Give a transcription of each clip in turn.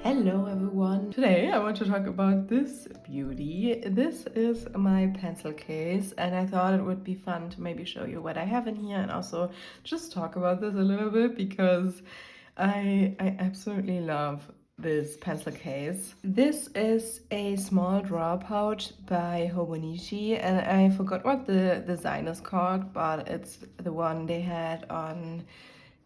Hello everyone! Today I want to talk about this beauty. This is my pencil case and I thought it would be fun to maybe show you what I have in here and also just talk about this a little bit because I absolutely love this pencil case. This is a small drawer pouch by Hobonichi and I forgot what the design is called, but it's the one they had on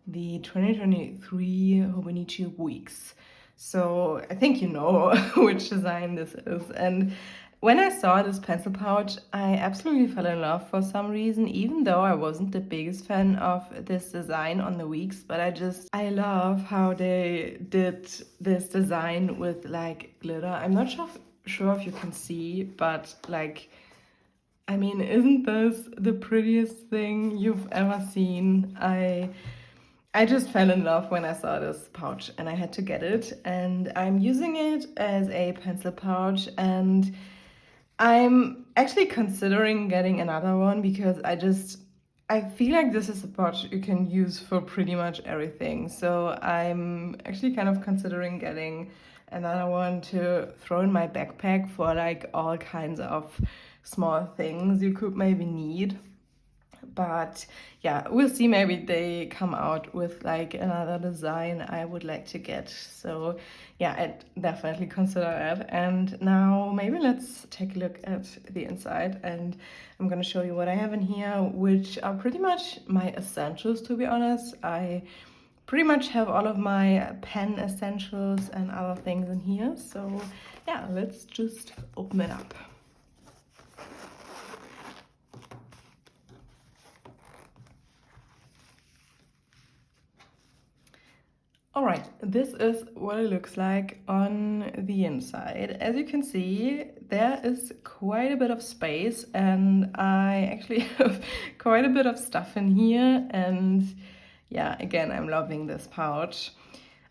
the 2023 Hobonichi weeks. So I think you know which design this is. And when I saw this pencil pouch, I absolutely fell in love for some reason, even though I wasn't the biggest fan of this design on the weeks, but I love how they did this design with like glitter. I'm not sure if you can see, but like, I mean, isn't this the prettiest thing you've ever seen? I just fell in love when I saw this pouch and I had to get it, and I'm using it as a pencil pouch, and I'm actually considering getting another one because I feel like this is a pouch you can use for pretty much everything. So I'm actually kind of considering getting another one to throw in my backpack for like all kinds of small things you could maybe need. But yeah, we'll see. Maybe they come out with like another design I would like to get. So yeah, I'd definitely consider it. And now maybe let's take a look at the inside, and I'm gonna show you what I have in here, which are pretty much my essentials, to be honest. I pretty much have all of my pen essentials and other things in here. So yeah, let's just open it up. All right, this is what it looks like on the inside. As you can see, there is quite a bit of space, and I actually have quite a bit of stuff in here. And yeah, again, I'm loving this pouch.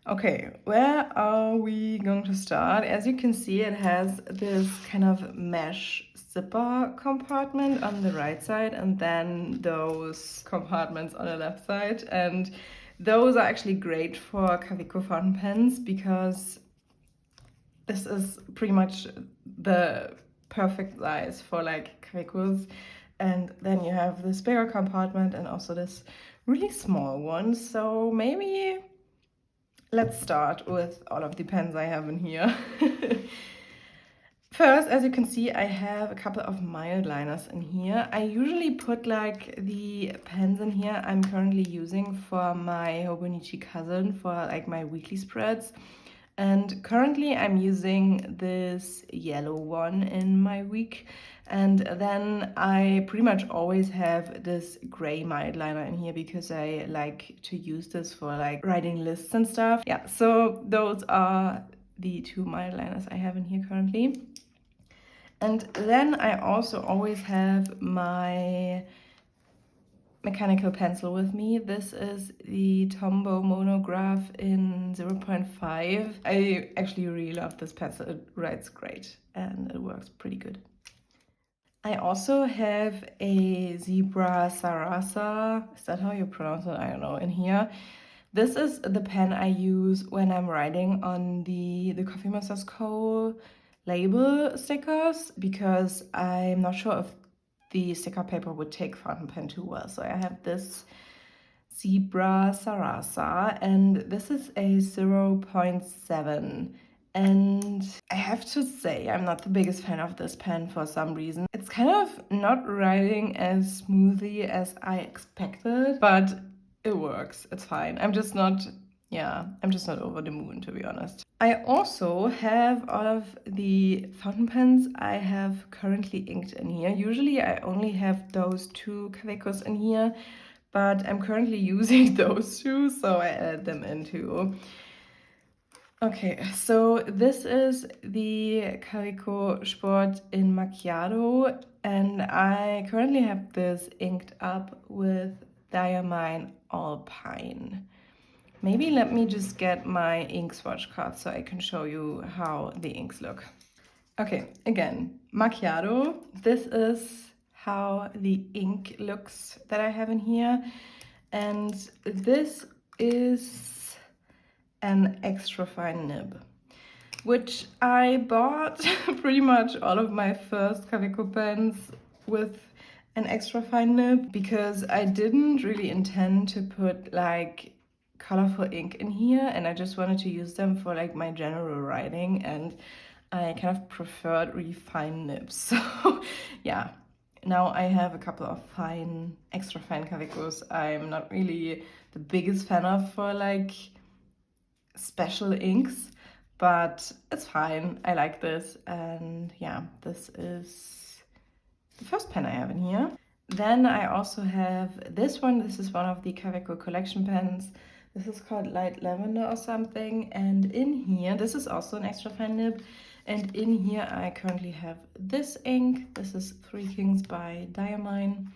Okay, where are we going to start? As you can see, it has this kind of mesh zipper compartment on the right side and then those compartments on the left side. And those are actually great for Kaweco fountain pens because this is pretty much the perfect size for like Kawecos. And then you have this bigger compartment and also this really small one. So maybe let's start with all of the pens I have in here. First, as you can see, I have a couple of mild liners in here. I usually put like the pens in here I'm currently using for my Hobonichi cousin for like my weekly spreads. And currently I'm using this yellow one in my week. And then I pretty much always have this gray mild liner in here because I like to use this for like writing lists and stuff. Yeah, so those are the two mild liners I have in here currently. And then I also always have my mechanical pencil with me. This is the Tombow monograph in 0.5. I actually really love this pencil. It writes great and it works pretty good. I also have a 𝚎𝚟𝚎𝚕, is that how you pronounce it? I don't know, in here. This is the pen I use when I'm writing on the Coffee Masters Co. label stickers because I'm not sure if the sticker paper would take fountain pen too well. So I have this 𝚎𝚟𝚎𝚕 and this is a 0.7. And I have to say, I'm not the biggest fan of this pen for some reason. It's kind of not writing as smoothly as I expected, but it works. It's fine. I'm just not over the moon, to be honest. I also have all of the fountain pens I have currently inked in here. Usually I only have those two Kawecos in here, but I'm currently using those two, so I added them in too. Okay, so this is the Kaweco Sport in Macchiato, and I currently have this inked up with Diamine Alpine. Maybe let me just get my ink swatch card so I can show you how the inks look. Okay, again, Macchiato. This is how the ink looks that I have in here. And this is an extra fine nib. which I bought pretty much all of my first Kaweco pens with an extra fine nib because I didn't really intend to put like colorful ink in here, and I just wanted to use them for like my general writing, and I kind of preferred really fine nibs. So yeah, now I have a couple of fine, extra fine Kawecos. I'm not really the biggest fan of for like special inks, but it's fine. I like this, and yeah, this is the first pen I have in here. Then I also have this one. This is one of the Kaweco collection pens. This is called Light Lavender or something, and in here, this is also an extra fine nib, and in here I currently have this ink. This is Three Kings by Diamine,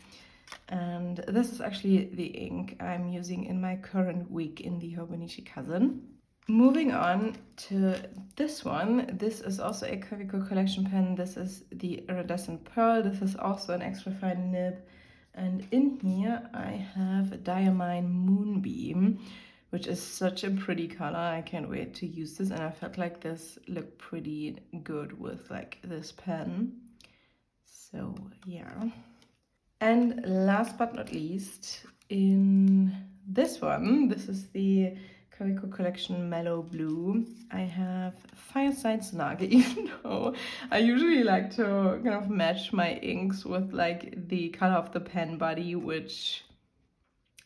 and this is actually the ink I'm using in my current week in the hobonichi cousin. Moving on to this one, this is also a Kaweco collection pen. This is the Iridescent Pearl. This is also an extra fine nib. And in here I have Diamine Moonbeam, which is such a pretty color. I can't wait to use this, and I felt like this looked pretty good with like this pen. So yeah. And last but not least, in this one, this is the Kaweco collection Mellow Blue. I have Fireside Snuggle, even though I usually like to kind of match my inks with like the color of the pen body, which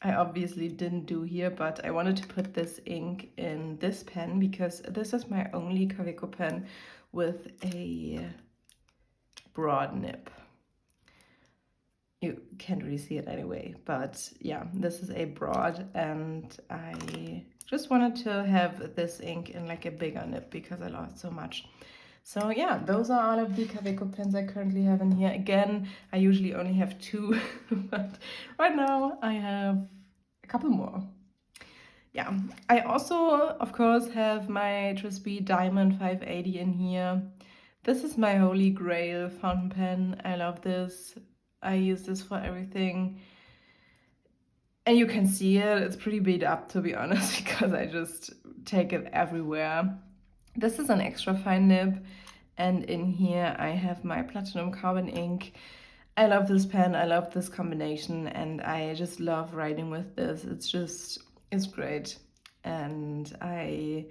I obviously didn't do here, but I wanted to put this ink in this pen because this is my only Kaweco pen with a broad nib. You can't really see it anyway, but yeah, this is a broad, and I just wanted to have this ink in like a bigger nib because I love it so much. So yeah, those are all of the Kaweco pens I currently have in here. Again, I usually only have two, but right now I have a couple more. Yeah, I also, of course, have my TRISB Diamond 580 in here. This is my holy grail fountain pen. I love this. I use this for everything. And you can see it, it's pretty beat up to be honest, because I just take it everywhere. This is an extra fine nib, and in here I have my platinum carbon ink. I love this pen, I love this combination, and I just love writing with this. It's great. And I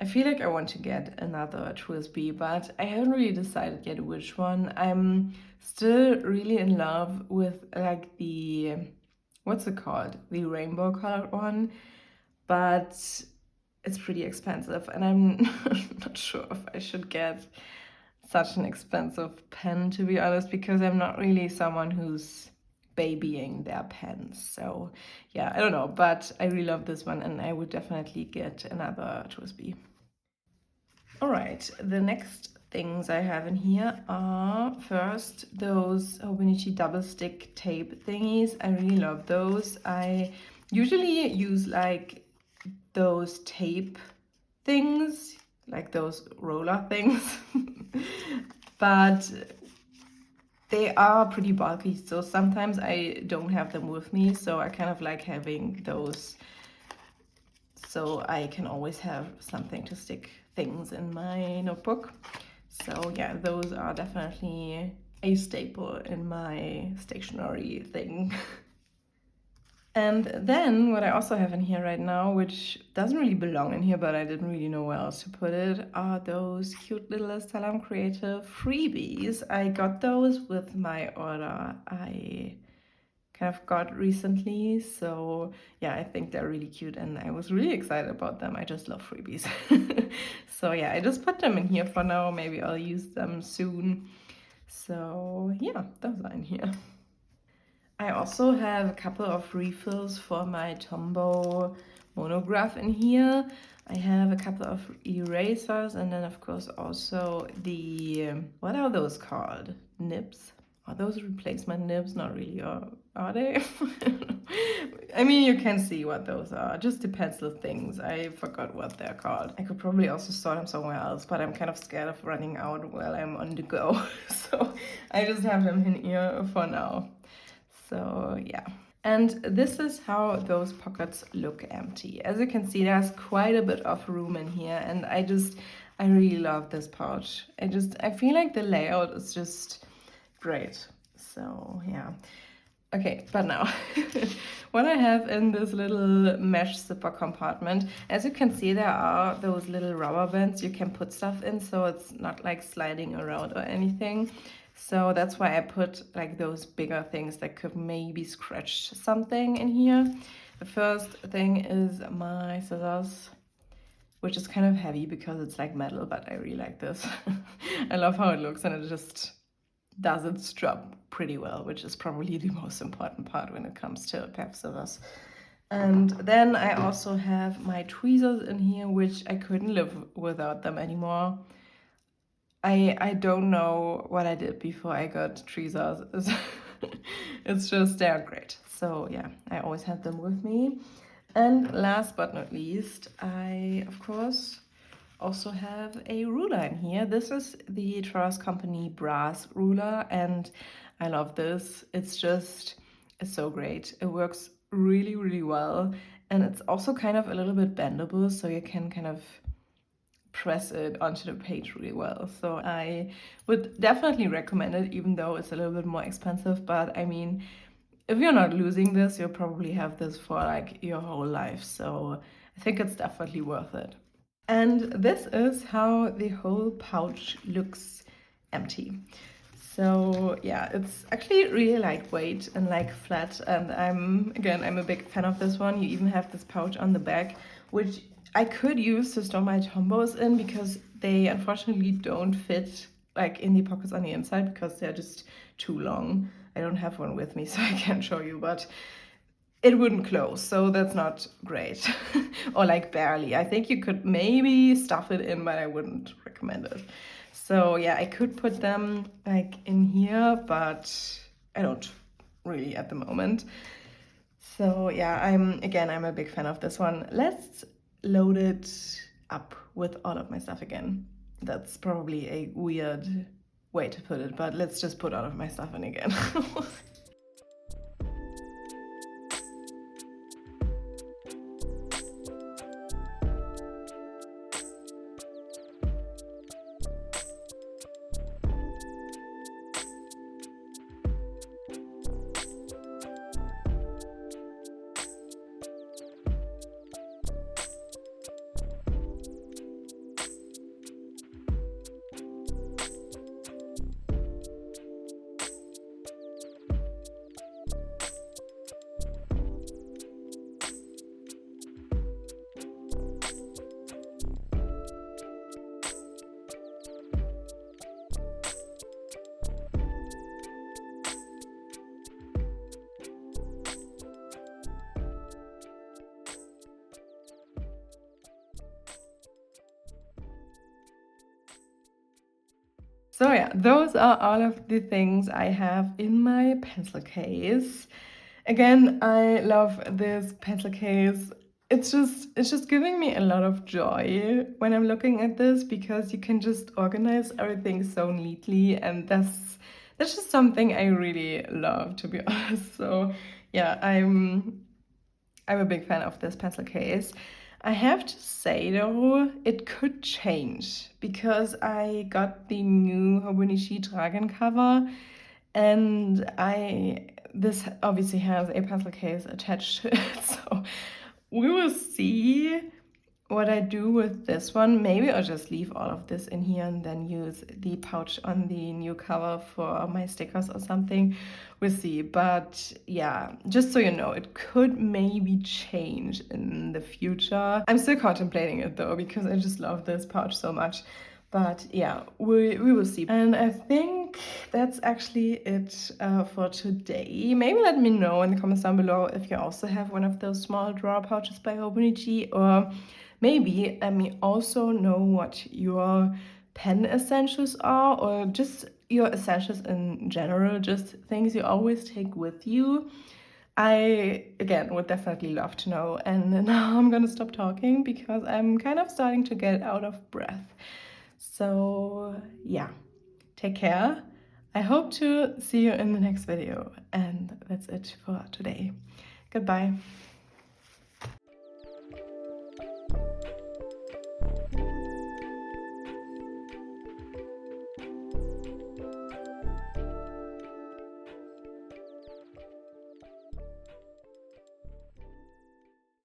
feel like I want to get another TRISB, but I haven't really decided yet which one. I'm still really in love with like the, what's it called? The rainbow colored one, but it's pretty expensive, and I'm not sure if I should get such an expensive pen, to be honest, because I'm not really someone who's babying their pens. So yeah, I don't know, but I really love this one, and I would definitely get another TRISB. All right, the next things I have in here are first those hobonichi double stick tape thingies. I really love those. I usually use like those tape things, like those roller things, but they are pretty bulky, so sometimes I don't have them with me, so I kind of like having those so I can always have something to stick things in my notebook. So yeah, those are definitely a staple in my stationery thing. And then what I also have in here right now, which doesn't really belong in here, but I didn't really know where else to put it, are those cute little 𝚎𝚌𝚌𝚕 Creative freebies. I got those with my order I kind of got recently, so yeah, I think they're really cute, and I was really excited about them. I just love freebies. So yeah, I just put them in here for now. Maybe I'll use them soon. So yeah, those are in here. I also have a couple of refills for my Tombow monograph in here. I have a couple of erasers, and then of course also the, what are those called? Nibs? Are those replacement nibs? Not really, or are they? I mean, you can see what those are, just the pencil things. I forgot what they're called. I could probably also store them somewhere else, but I'm kind of scared of running out while I'm on the go. So I just have them in here for now. So yeah. And this is how those pockets look empty. As you can see, there's quite a bit of room in here, and I I really love this pouch. I feel like the layout is just great. So yeah. Okay, but now what I have in this little mesh zipper compartment, as you can see, there are those little rubber bands you can put stuff in, so it's not like sliding around or anything. So that's why I put like those bigger things that could maybe scratch something in here. The first thing is my scissors, which is kind of heavy because it's like metal, but I really like this. I love how it looks, and it just does its job pretty well, which is probably the most important part when it comes to a pair of scissors. And then I also have my tweezers in here, which I couldn't live without them anymore. I don't know what I did before I got tweezers. It's just, they're great. So yeah, I always have them with me. And last but not least, I, of course, also have a ruler in here. This is the Traverse Company brass ruler, and I love this. It's so great. It works really, really well, and it's also kind of a little bit bendable, so you can kind of press it onto the page really well. So I would definitely recommend it, even though it's a little bit more expensive. But I mean, if you're not losing this, you'll probably have this for like your whole life. So I think it's definitely worth it. And this is how the whole pouch looks empty. So yeah, it's actually really lightweight and like flat, and I'm a big fan of this one. You even have this pouch on the back, which I could use to store my tombos in, because they unfortunately don't fit like in the pockets on the inside because they're just too long. I don't have one with me, so I can't show you, but it wouldn't close, so that's not great. Or like barely. I think you could maybe stuff it in, but I wouldn't recommend it. So yeah, I could put them like in here, but I don't really at the moment. So yeah, I'm a big fan of this one. Let's load it up with all of my stuff again. That's probably a weird way to put it, but let's just put all of my stuff in again. So yeah, those are all of the things I have in my pencil case. Again, I love this pencil case. It's just giving me a lot of joy when I'm looking at this, because you can just organize everything so neatly, and that's just something I really love, to be honest. So yeah, I'm a big fan of this pencil case. I have to say though, it could change, because I got the new Hobonichi Dragon cover, and this obviously has a pencil case attached to it, so we will see what I do with this one. Maybe I'll just leave all of this in here and then use the pouch on the new cover for my stickers or something. We'll see. But yeah, just so you know, it could maybe change in the future. I'm still contemplating it though, because I just love this pouch so much. But yeah, we will see. And I think that's actually it for today. Maybe let me know in the comments down below if you also have one of those small drawer pouches by Hobonichi, or maybe let me also know what your pen essentials are, or just your essentials in general, just things you always take with you. I, again, would definitely love to know. And now I'm gonna stop talking because I'm kind of starting to get out of breath. So yeah, take care. I hope to see you in the next video. And that's it for today. Goodbye.